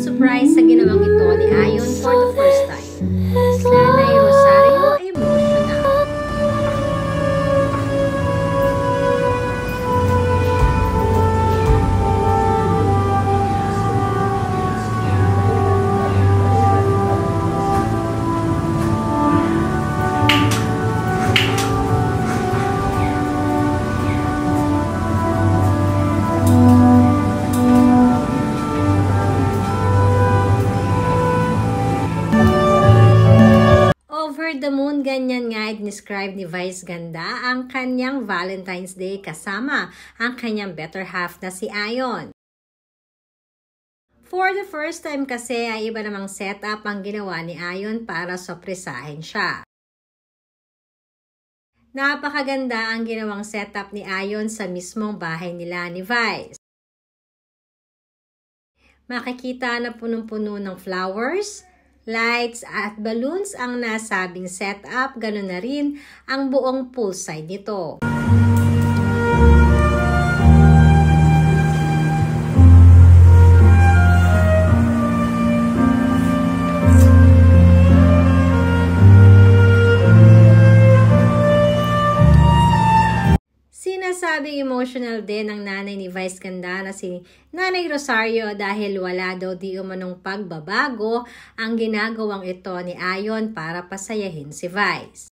na-surprise sa ginawang ito ni Ayon for the first time. Si Nanay Rosario ay emotional. Over the moon, ganyan nga i-describe ni Vice Ganda ang kanyang Valentine's Day kasama ang kanyang better half na si Ayon. For the first time kasi ay iba namang setup ang ginawa ni Ayon para sorpresahin siya. Napakaganda ang ginawang setup ni Ayon sa mismong bahay nila ni Vice. Makikita na punong-puno ng flowers, lights at balloons ang nasabing setup, ganoon na rin ang buong poolside nito. Sinasabing emotional din ang nanay ni Vice Ganda na si Nanay Rosario dahil wala daw di umanong pagbabago ang ginagawang ito ni Ayon para pasayahin si Vice.